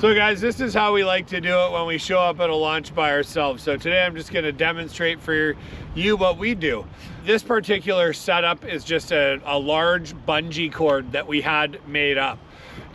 So guys, this is how we like to do it when we show up at a launch by ourselves. So today I'm just going to demonstrate for you what we do. This particular setup is just a large bungee cord that we had made up.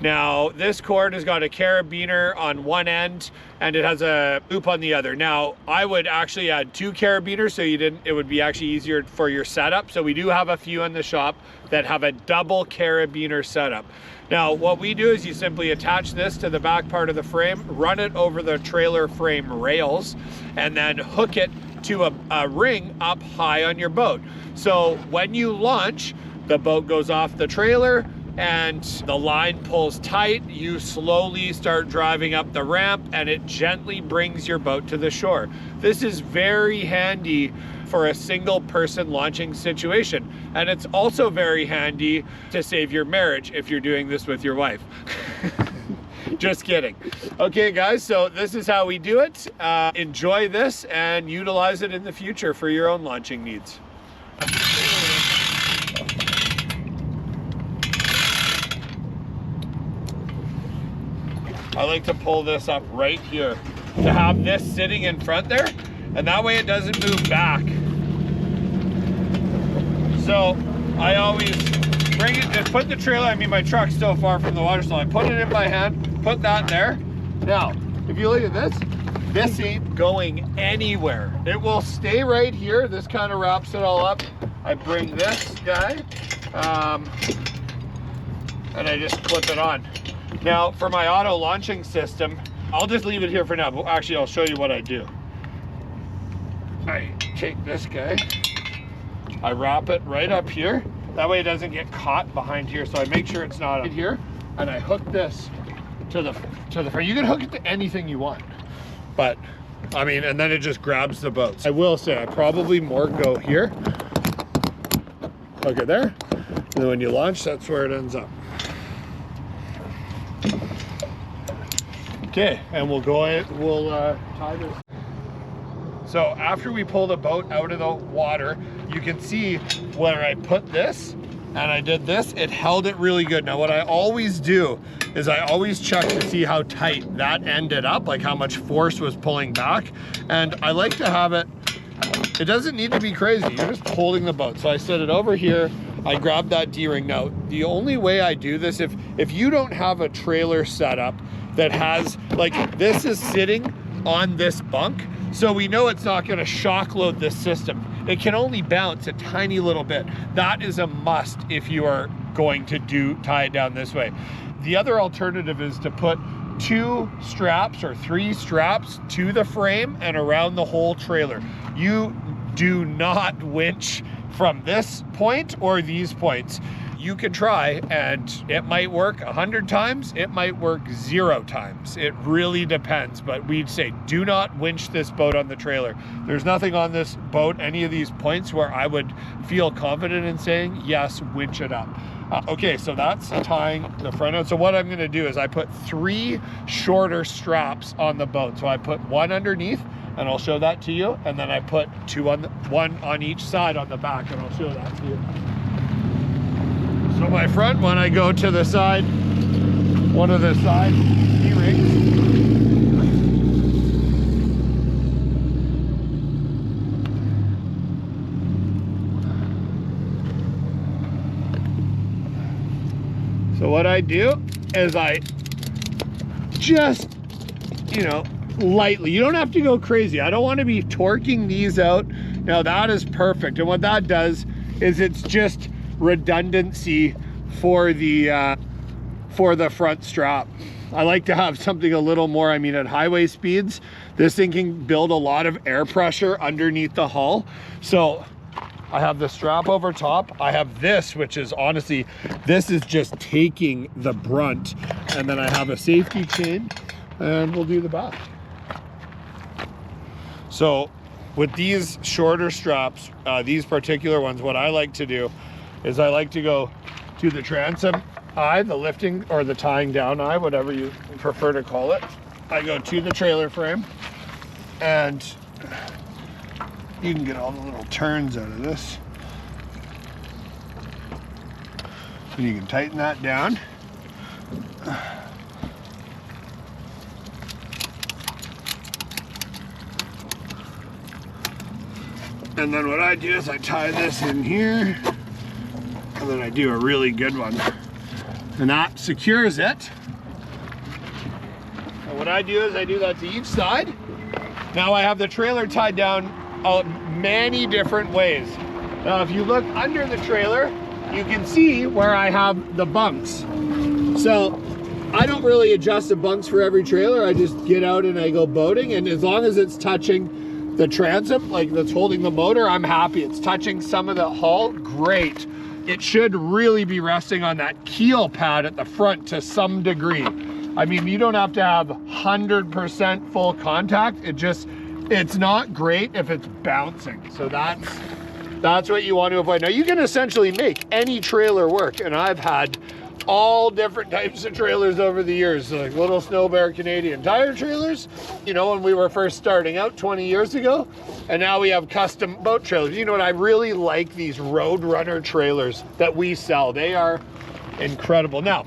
Now this cord has got a carabiner on one end and it has a loop on the other. Now I would actually add 2 carabiners so it would be actually easier for your setup. So we do have a few in the shop that have a double carabiner setup. Now what we do is you simply attach this to the back part of the frame, run it over the trailer frame rails, and then hook it to a ring up high on your boat. So when you launch, the boat goes off the trailer and the line pulls tight, you slowly start driving up the ramp and it gently brings your boat to the shore. This is very handy for a single person launching situation. And it's also very handy to save your marriage if you're doing this with your wife. Just kidding. Okay guys, so this is how we do it. Enjoy this and utilize it in the future for your own launching needs. I like to pull this up right here to have this sitting in front there, and that way it doesn't move back. So I always bring it and put the trailer, I mean my truck's still far from the water, so I put it in my hand, put that there. Now, if you look at this ain't going anywhere. It will stay right here. This kind of wraps it all up. I bring this guy, and I just clip it on. Now for my auto launching system, I'll just leave it here for now, but actually I'll show you what I do. I take this guy, I wrap it right up here. That way it doesn't get caught behind here. So I make sure it's not up here, and I hook this to the front. You can hook it to anything you want, but I mean, and then it just grabs the boat. I will say I probably more go here, hook it there, and then when you launch, that's where it ends up. Okay, and we'll tie this. So after we pull the boat out of the water, you can see where I put this and I did this, it held it really good. Now what I always do is I always check to see how tight that ended up, like how much force was pulling back. And I like to have it doesn't need to be crazy, you're just holding the boat. So I set it over here, I grab that D-ring. Now, the only way I do this, if you don't have a trailer setup that has, like this is sitting on this bunk, so we know it's not gonna shock load this system. It can only bounce a tiny little bit. That is a must if you are going to tie it down this way. The other alternative is to put 2 straps or 3 straps to the frame and around the whole trailer. You do not winch from this point or these points. You can try and it might work 100 times, it might work 0 times. It really depends, but we'd say do not winch this boat on the trailer. There's nothing on this boat, any of these points, where I would feel confident in saying, yes, winch it up. Okay, so that's tying the front out. So what I'm gonna do is I put 3 shorter straps on the boat. So I put 1 underneath, and I'll show that to you, and then I put 1 on each side on the back, and I'll show that to you. So my front one, I go to the side, one of the side D-rings. So what I do is I just, lightly, you don't have to go crazy. I don't want to be torquing these out. Now that is perfect. And what that does is it's just redundancy for the front strap. I like to have something a little more, at highway speeds, this thing can build a lot of air pressure underneath the hull. So I have the strap over top. I have this, which is honestly, this is just taking the brunt. And then I have a safety chain, and we'll do the back. So with these shorter straps, these particular ones, what I like to do is I like to go to the transom eye, the lifting or the tying down eye, whatever you prefer to call it. I go to the trailer frame, and you can get all the little turns out of this. And you can tighten that down. And then what I do is I tie this in here, and then I do a really good one. And that secures it. And what I do is I do that to each side. Now I have the trailer tied down many different ways. Now if you look under the trailer, you can see where I have the bunks. So I don't really adjust the bunks for every trailer. I just get out and I go boating, and as long as it's touching the transom, like that's holding the motor, I'm happy. It's touching some of the hull, great. It should really be resting on that keel pad at the front to some degree. I mean, you don't have to have 100% full contact. It's not great if it's bouncing. So that's what you want to avoid. Now you can essentially make any trailer work, and I've had all different types of trailers over the years, like little Snow Bear Canadian Tire trailers, you know, when we were first starting out 20 years ago, and now we have custom boat trailers. You know what, I really like these Roadrunner trailers that we sell. They are incredible. Now,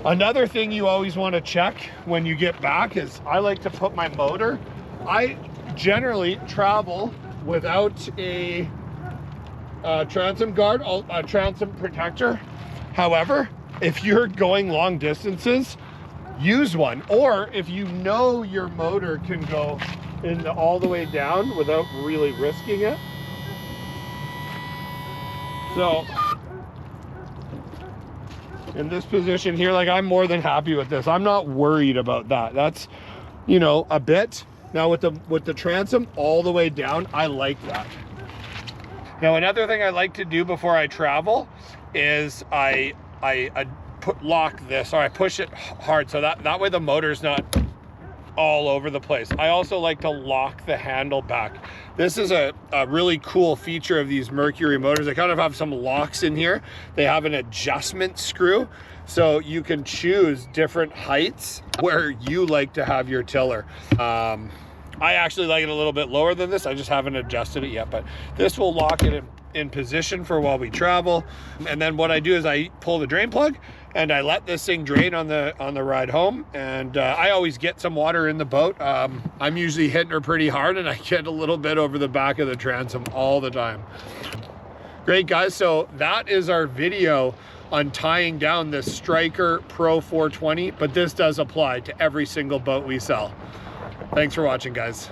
another thing you always want to check when you get back is I like to put my motor. I generally travel without a transom guard, a transom protector. However, if you're going long distances, use one. Or if you know your motor can go all the way down without really risking it. So in this position here, like, I'm more than happy with this. I'm not worried about that. That's, you know, a bit. Now with the transom all the way down, I like that. Now another thing I like to do before I travel is I lock this, or I push it hard so that way the motor's not all over the place. I also like to lock the handle back. This is a really cool feature of these Mercury motors. They kind of have some locks in here. They have an adjustment screw, so you can choose different heights where you like to have your tiller. I actually like it a little bit lower than this. I just haven't adjusted it yet, but this will lock it in position for while we travel. And then what I do is I pull the drain plug and I let this thing drain on the ride home. And I always get some water in the boat. I'm usually hitting her pretty hard, and I get a little bit over the back of the transom all the time. Great, guys. So that is our video on tying down the Stryker PRO 420, but this does apply to every single boat we sell. Thanks for watching, guys.